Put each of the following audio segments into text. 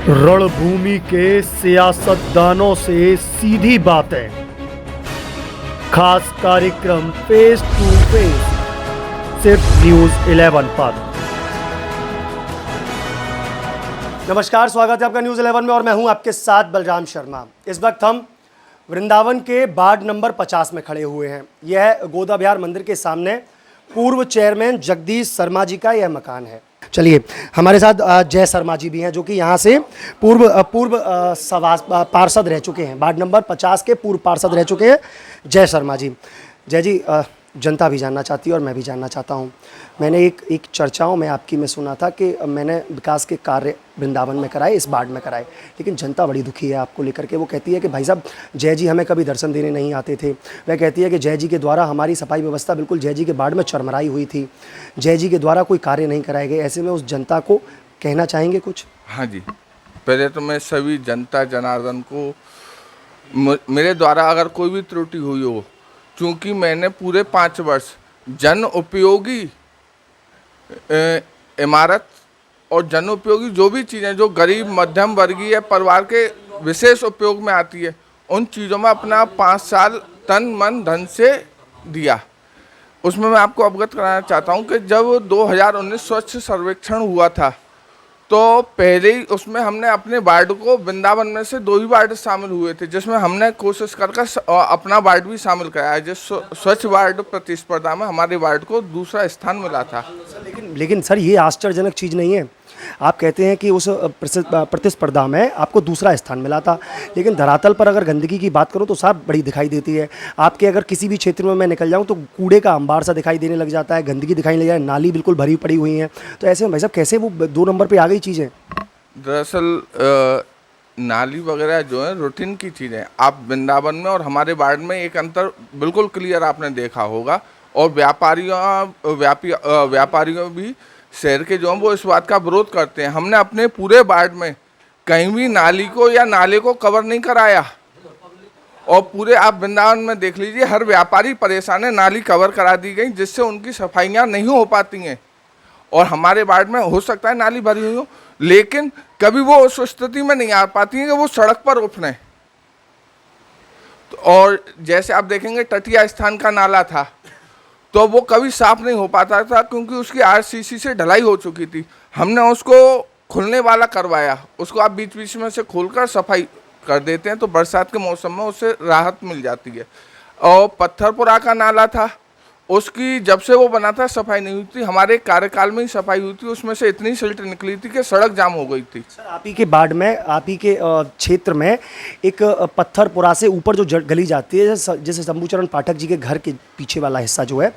रणभूमि के सियासतदानों से सीधी बातें, खास कार्यक्रम फेस टू फेस सिर्फ न्यूज 11 पर। नमस्कार, स्वागत है आपका न्यूज 11 में और मैं हूं आपके साथ बलराम शर्मा। इस वक्त हम वृंदावन के वार्ड नंबर 50 में खड़े हुए हैं। यह गोदा बिहार मंदिर के सामने पूर्व चेयरमैन जगदीश शर्मा जी का यह मकान है। चलिए, हमारे साथ जय शर्मा जी भी हैं, जो कि यहाँ से पूर्व पार्षद रह चुके हैं। वार्ड नंबर 50 के पूर्व पार्षद रह चुके हैं जय शर्मा जी। जय जी, जनता भी जानना चाहती है और मैं भी जानना चाहता हूँ। मैंने एक चर्चाओं में आपकी में सुना था कि मैंने विकास के कार्य वृंदावन में कराए, इस वार्ड में कराए, लेकिन जनता बड़ी दुखी है आपको लेकर के। वो कहती है कि भाई साहब, जय जी हमें कभी दर्शन देने नहीं आते थे। वह कहती है कि जय जी के द्वारा हमारी सफाई व्यवस्था बिल्कुल जय जी के वार्ड में चरमराई हुई थी, जय जी के द्वारा कोई कार्य नहीं कराए गए। ऐसे में उस जनता को कहना चाहेंगे कुछ? हाँ जी, पहले तो मैं सभी जनता जनार्दन को, मेरे द्वारा अगर कोई भी त्रुटि हुई हो, क्योंकि मैंने पूरे 5 वर्ष जन उपयोगी इमारत और जन उपयोगी जो भी चीज़ें जो गरीब मध्यम वर्गीय परिवार के विशेष उपयोग में आती है, उन चीज़ों में अपना 5 साल तन मन धन से दिया। उसमें मैं आपको अवगत कराना चाहता हूं कि जब 2019 स्वच्छ सर्वेक्षण हुआ था, तो पहले ही उसमें हमने अपने वार्ड को, वृंदावन में से 2 ही वार्ड शामिल हुए थे, जिसमें हमने कोशिश करके अपना वार्ड भी शामिल कराया। जिस स्वच्छ वार्ड प्रतिस्पर्धा में हमारे वार्ड को दूसरा स्थान मिला था। लेकिन सर, ये आश्चर्यजनक चीज़ नहीं है। आप कहते हैं कि उस प्रतिस्पर्धा में आपको दूसरा स्थान मिला था, लेकिन धरातल पर अगर गंदगी की बात करूं तो साफ बड़ी दिखाई देती है। आपके अगर किसी भी क्षेत्र में मैं निकल जाऊं तो कूड़े का अंबार सा दिखाई देने लग जाता है, गंदगी दिखाई लग जाए, नाली बिल्कुल भरी पड़ी हुई है। तो ऐसे में भाई साहब कैसे वो 2 नंबर पर आ गई चीज़ें? दरअसल नाली वगैरह जो है रूटीन की चीज़ें। आप वृंदावन में और हमारे वार्ड में एक अंतर बिल्कुल क्लियर आपने देखा होगा, और व्यापारियों भी शहर के जो हैं वो इस बात का विरोध करते हैं। हमने अपने पूरे वार्ड में कहीं भी नाली को या नाले को कवर नहीं कराया, और पूरे आप वृंदावन में देख लीजिए, हर व्यापारी परेशान है, नाली कवर करा दी गई जिससे उनकी सफाइयाँ नहीं हो पाती हैं। और हमारे वार्ड में हो सकता है नाली भरी हुई हो, लेकिन कभी वो उस स्थिति में नहीं आ पाती है कि वो सड़क पर उठने। और जैसे आप देखेंगे तटिया स्थान का नाला था, तो वो कभी साफ नहीं हो पाता था, क्योंकि उसकी आरसीसी से ढलाई हो चुकी थी। हमने उसको खुलने वाला करवाया, उसको आप बीच बीच में से खोलकर सफाई कर देते हैं, तो बरसात के मौसम में उससे राहत मिल जाती है। और पत्थरपुरा का नाला था, उसकी जब से वो बना था सफाई नहीं हुई थी। हमारे कार्यकाल में ही सफाई हुई थी, उसमें से इतनी सिल्ट निकली थी कि सड़क जाम हो गई थी। सर, आप ही के वार्ड में, आप ही के क्षेत्र में एक पत्थरपुरा से ऊपर जो गली जाती है, जैसे शंभूचरण पाठक जी के घर के पीछे वाला हिस्सा जो है,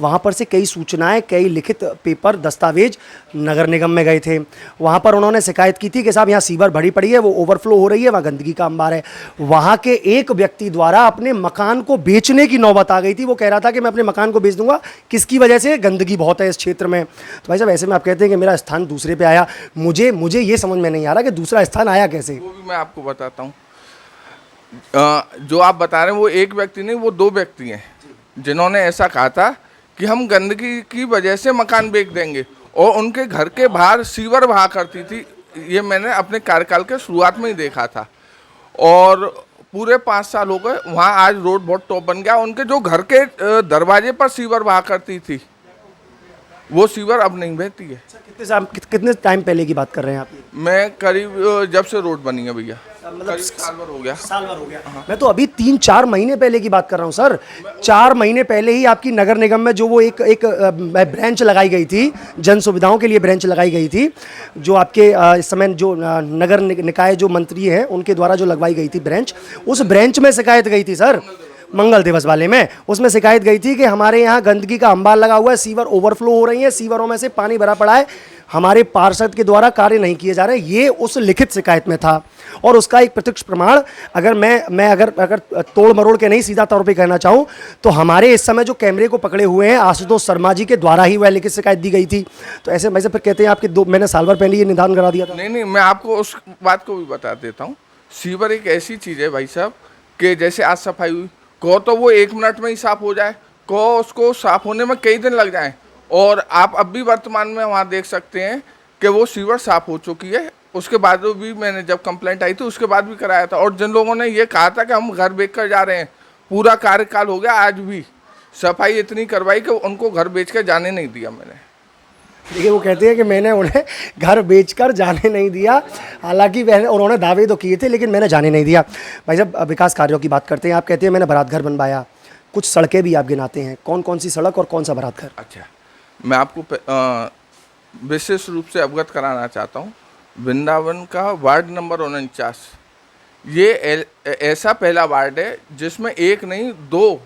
वहाँ पर से कई सूचनाएं, कई लिखित पेपर, दस्तावेज नगर निगम में गए थे। वहाँ पर उन्होंने शिकायत की थी कि साहब यहाँ सीवर भरी पड़ी है, वो ओवरफ्लो हो रही है, वहाँ गंदगी का अंबार है। वहाँ के एक व्यक्ति द्वारा अपने मकान को बेचने की नौबत आ गई थी। वो कह रहा था कि मैं अपने मकान को बेच दूंगा, किसकी वजह से? गंदगी बहुत है इस क्षेत्र में। तो भाई साहब, ऐसे में आप कहते हैं कि मेरा स्थान दूसरे पे आया। मुझे ये समझ में नहीं आ रहा कि दूसरा स्थान आया कैसे। वो भी मैं आपको बताता हूँ। जो आप बता रहे हैं वो एक व्यक्ति नहीं, वो 2 व्यक्ति हैं जिन्होंने ऐसा कहा था कि हम गंदगी की वजह से मकान बेच देंगे, और उनके घर के बाहर सीवर बहा करती थी। ये मैंने अपने कार्यकाल के शुरुआत में ही देखा था, और पूरे 5 साल हो गए, वहाँ आज रोड बहुत टॉप बन गया। उनके जो घर के दरवाजे पर सीवर बहा करती थी, वो सीवर अब नहीं बहती है। कितने टाइम पहले की बात कर रहे हैं आप? मैं करीब जब से रोड बनी है भैया, मतलब साल भर हो गया। हाँ। मैं तो अभी 3-4 महीने पहले की बात कर रहा हूँ सर। 4 महीने पहले ही आपकी नगर निगम में जो वो एक ब्रांच लगाई गई थी, जन सुविधाओं के लिए ब्रांच लगाई गई थी, जो आपके इस समय जो नगर निकाय जो मंत्री हैं उनके द्वारा जो लगवाई गई थी ब्रांच, उस ब्रांच में शिकायत गई थी सर, मंगल दिवस वाले में। उसमें शिकायत गई थी कि हमारे यहाँ गंदगी का अंबार लगा हुआ है, सीवर ओवरफ्लो हो रही है, सीवरों में से पानी भरा पड़ा है, हमारे पार्षद के द्वारा कार्य नहीं किए जा रहे। ये उस लिखित शिकायत में था, और उसका एक प्रत्यक्ष प्रमाण अगर मैं अगर तोड़ मरोड़ के नहीं, सीधा तौर पे कहना चाहूँ तो हमारे इस समय जो कैमरे को पकड़े हुए हैं आशुतोष शर्मा जी के द्वारा ही वह लिखित शिकायत दी गई थी। तो ऐसे में से फिर कहते हैं आपके मैंने साल भर पहले ये निदान करा दिया था। नहीं, मैं आपको उस बात को भी बता देता हूँ। सीवर एक ऐसी चीज़ है भाई साहब कि जैसे आज सफाई हुई, को तो वो 1 मिनट में ही साफ हो जाए, को उसको साफ होने में कई दिन लग जाए। और आप अब भी वर्तमान में वहाँ देख सकते हैं कि वो सीवर साफ हो चुकी है, उसके बाद भी मैंने जब कंप्लेंट आई थी उसके बाद भी कराया था। और जिन लोगों ने ये कहा था कि हम घर बेच कर जा रहे हैं, पूरा कार्यकाल हो गया, आज भी सफाई इतनी करवाई कि उनको घर बेच कर जाने नहीं दिया मैंने। देखिए, वो कहते हैं कि मैंने उन्हें घर बेचकर जाने नहीं दिया, हालांकि उन्होंने दावे तो किए थे लेकिन मैंने जाने नहीं दिया। भाई साहब, विकास कार्यों की बात करते हैं। आप कहते हैं मैंने बारात घर बनवाया, कुछ सड़कें भी आप गिनाते हैं, कौन कौन सी सड़क और कौन सा बारात घर? अच्छा, मैं आपको विशेष रूप से अवगत कराना चाहता हूँ। वृंदावन का वार्ड नंबर 49 ये ऐसा पहला वार्ड है जिसमें एक नहीं 2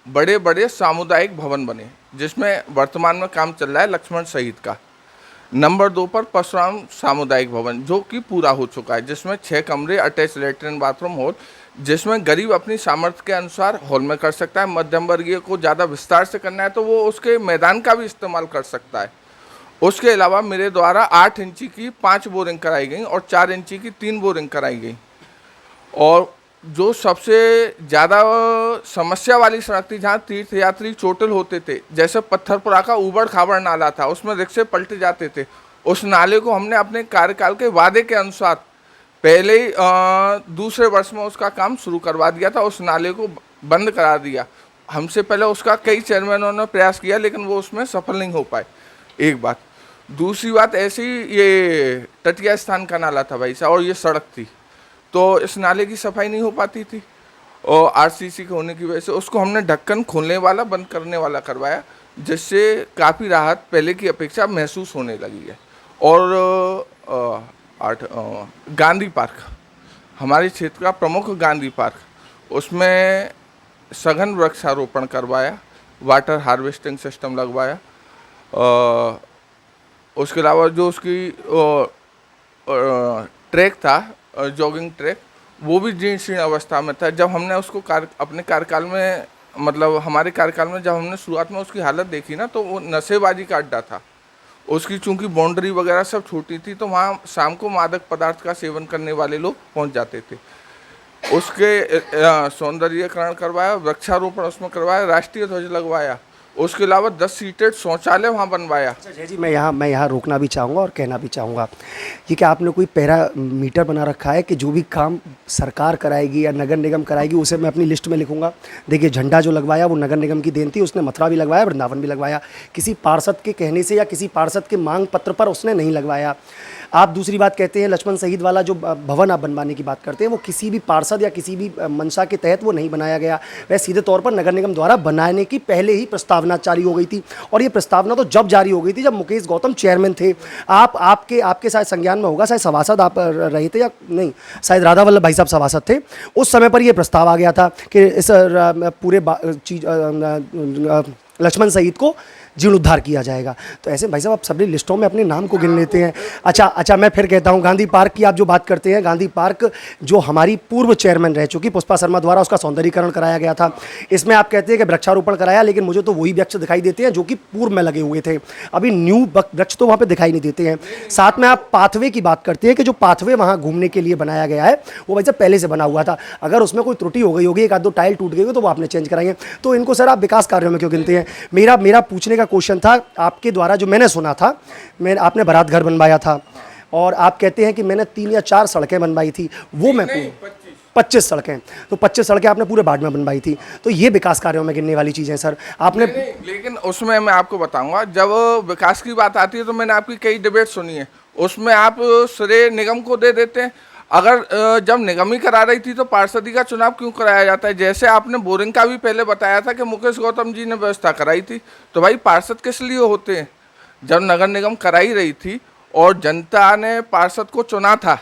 बड़े बड़े सामुदायिक भवन बने, जिसमें वर्तमान में काम चल रहा है लक्ष्मण शहीद का। नंबर 2 पर परशुराम सामुदायिक भवन जो कि पूरा हो चुका है, जिसमें 6 कमरे, अटैच लेटरिन बाथरूम हॉल, जिसमें गरीब अपनी सामर्थ्य के अनुसार हॉल में कर सकता है। मध्यम वर्गीय को ज़्यादा विस्तार से करना है तो वो उसके मैदान का भी इस्तेमाल कर सकता है। उसके अलावा मेरे द्वारा 8 इंची की 5 बोरिंग कराई गई और 4 इंची की 3 बोरिंग कराई गई। और जो सबसे ज़्यादा समस्या वाली सड़क थी, जहाँ तीर्थयात्री चोटिल होते थे, जैसे पत्थरपुरा का ऊबड़ खाबड़ नाला था, उसमें रिक्शे पलटे जाते थे, उस नाले को हमने अपने कार्यकाल के वादे के अनुसार पहले ही दूसरे वर्ष में उसका काम शुरू करवा दिया था। उस नाले को बंद करा दिया। हमसे पहले उसका कई चेयरमैनों ने प्रयास किया लेकिन वो उसमें सफल नहीं हो पाए। एक बात। दूसरी बात, ऐसी ये तटिया स्थान का नाला था भाई साहब, और ये सड़क थी, तो इस नाले की सफाई नहीं हो पाती थी और आरसीसी के होने की वजह से उसको हमने ढक्कन खोलने वाला, बंद करने वाला करवाया, जिससे काफ़ी राहत पहले की अपेक्षा महसूस होने लगी है। और गांधी पार्क, हमारे क्षेत्र का प्रमुख गांधी पार्क, उसमें सघन वृक्षारोपण करवाया, वाटर हार्वेस्टिंग सिस्टम लगवाया। उसके अलावा जो उसकी ट्रैक था, जॉगिंग ट्रैक, वो भी जीर्ण शीर्ण अवस्था में था। जब हमने उसको अपने कार्यकाल में, मतलब हमारे कार्यकाल में जब हमने शुरुआत में उसकी हालत देखी ना, तो वो नशेबाजी का अड्डा था। उसकी चूंकि बाउंड्री वगैरह सब छोटी थी तो वहाँ शाम को मादक पदार्थ का सेवन करने वाले लोग पहुँच जाते थे। उसके सौंदर्यीकरण करवाया, वृक्षारोपण उसमें करवाया, राष्ट्रीय ध्वज लगवाया। उसके अलावा 10 सीटेड शौचालय वहाँ बनवाया। अच्छा जय जी, मैं यहाँ रोकना भी चाहूँगा और कहना भी चाहूँगा, ये क्या आपने कोई पैरामीटर बना रखा है कि जो भी काम सरकार कराएगी या नगर निगम कराएगी उसे मैं अपनी लिस्ट में लिखूंगा? देखिए, झंडा जो लगवाया वो नगर निगम की देन थी, उसने मथुरा भी लगवाया, वृंदावन भी लगवाया, किसी पार्षद के कहने से या किसी पार्षद के मांग पत्र पर उसने नहीं लगवाया। आप दूसरी बात कहते हैं लक्ष्मण शहीद वाला जो भवन आप बनवाने की बात करते हैं, वो किसी भी पार्षद या किसी भी मंशा के तहत वो नहीं बनाया गया, वह सीधे तौर पर नगर निगम द्वारा बनाने की पहले ही प्रस्तावना जारी हो गई थी। और ये प्रस्तावना तो जब जारी हो गई थी जब मुकेश गौतम चेयरमैन थे। आपके शायद संज्ञान में होगा, शायद सभासद आप रहे थे या नहीं, शायद राधा वल्लभ भाई साहब सभासद थे। उस समय पर यह प्रस्ताव आ गया था कि इस पूरे लक्ष्मण शहीद को जीर्णोद्धार किया जाएगा। तो ऐसे भाई साहब आप सभी लिस्टों में अपने नाम को गिन लेते हैं। अच्छा, मैं फिर कहता हूँ, गांधी पार्क की आप जो बात करते हैं, गांधी पार्क जो हमारी पूर्व चेयरमैन रह चुकी पुष्पा शर्मा द्वारा उसका सौंदर्यीकरण कराया गया था। इसमें आप कहते हैं कि वृक्षारोपण कराया, लेकिन मुझे तो वही वृक्ष दिखाई देते हैं जो कि पूर्व में लगे हुए थे, अभी न्यू वृक्ष तो वहाँ पर दिखाई नहीं देते हैं। साथ में आप पाथवे की बात करते हैं कि जो पाथवे वहाँ घूमने के लिए बनाया गया है वो भाई साहब पहले से बना हुआ था। अगर उसमें कोई त्रुटि हो गई होगी, एक आध दो टाइल टूट गई हो तो वो आपने चेंज कराई है। तो इनको सर आप विकास कार्यों में क्यों गिनते हैं? मेरा पूछने का क्वेश्चन था आपके द्वारा, जो मैंने सुना था, आपने बारात घर बनवाया था और आप कहते हैं कि मैंने 3 या 4 सड़कें बनवाई थी, वो मैं 25 सड़कें, तो 25 सड़कें आपने पूरे बाढ़ में बनवाई थी। तो ये विकास कार्यों में गिनने वाली चीज़ें सर आपने लेकिन उसमें मैं आपको बताऊंगा, जब विकास की बात आती है तो मैंने आपकी कई डिबेट सुनी है, उसमें आप श्रेय निगम को दे देते हैं। अगर जब निगम ही करा रही थी तो पार्षदी का चुनाव क्यों कराया जाता है? जैसे आपने बोरिंग का भी पहले बताया था कि मुकेश गौतम जी ने व्यवस्था कराई थी, तो भाई पार्षद किस लिए होते हैं? जब नगर निगम कराई रही थी और जनता ने पार्षद को चुना था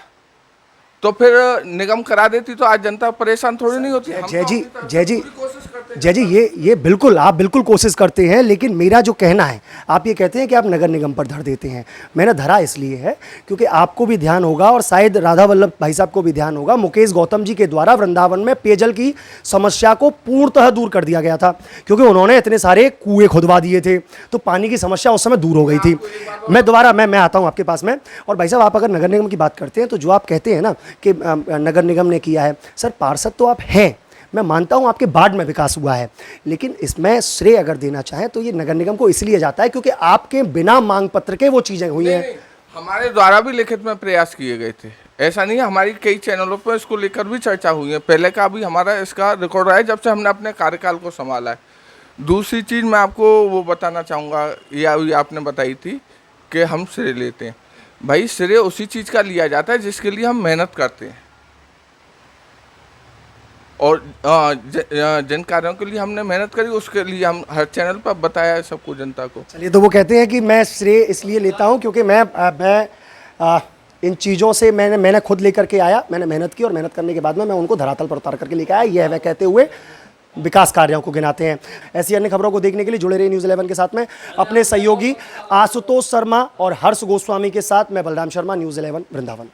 तो फिर निगम करा देती तो आज जनता परेशान थोड़ी नहीं होती। जय जी ये बिल्कुल आप बिल्कुल कोशिश करते हैं, लेकिन मेरा जो कहना है, आप ये कहते हैं कि आप नगर निगम पर धर देते हैं। मैंने धरा इसलिए है क्योंकि आपको भी ध्यान होगा और शायद राधा वल्लभ भाई साहब को भी ध्यान होगा, मुकेश गौतम जी के द्वारा वृंदावन में पेयजल की समस्या को पूर्णतः दूर कर दिया गया था, क्योंकि उन्होंने इतने सारे कुएं खुदवा दिए थे तो पानी की समस्या उस समय दूर हो गई थी। मैं आता हूँ आपके पास में। और भाई साहब आप अगर नगर निगम की बात करते हैं तो जो आप कहते हैं ना कि नगर निगम ने किया है, सर पार्षद तो आप हैं, मैं मानता हूं आपके बाढ़ में विकास हुआ है, लेकिन इसमें श्रेय अगर देना चाहें तो ये नगर निगम को इसलिए जाता है क्योंकि आपके बिना मांग पत्र के वो चीज़ें हुई हैं। हमारे द्वारा भी लिखित में प्रयास किए गए थे। ऐसा नहीं है, हमारी कई चैनलों पर इसको लेकर भी चर्चा हुई है। पहले का भी हमारा इसका रिकॉर्ड रहा है जब से हमने अपने कार्यकाल को संभाला है। दूसरी चीज़ मैं आपको वो बताना चाहूँगा, या आपने बताई थी कि हम श्रेय लेते हैं। भाई श्रेय उसी चीज़ का लिया जाता है जिसके लिए हम मेहनत करते हैं, और जिन कार्यों के लिए हमने मेहनत करी उसके लिए हम हर चैनल पर बताया है सबको, जनता को। चलिए, तो वो कहते हैं कि मैं श्रेय इसलिए लेता हूं क्योंकि मैं इन चीज़ों से मैंने खुद लेकर के आया, मैंने मेहनत की और मेहनत करने के बाद में मैं उनको धरातल पर उतार करके लेकर आया, यह वह कहते हुए विकास कार्यों को गिनाते हैं। ऐसी अन्य खबरों को देखने के लिए जुड़े रहिए न्यूज़ 11 के साथ में। अपने सहयोगी आशुतोष शर्मा और हर्ष गोस्वामी के साथ मैं बलराम शर्मा, न्यूज़ 11 वृंदावन।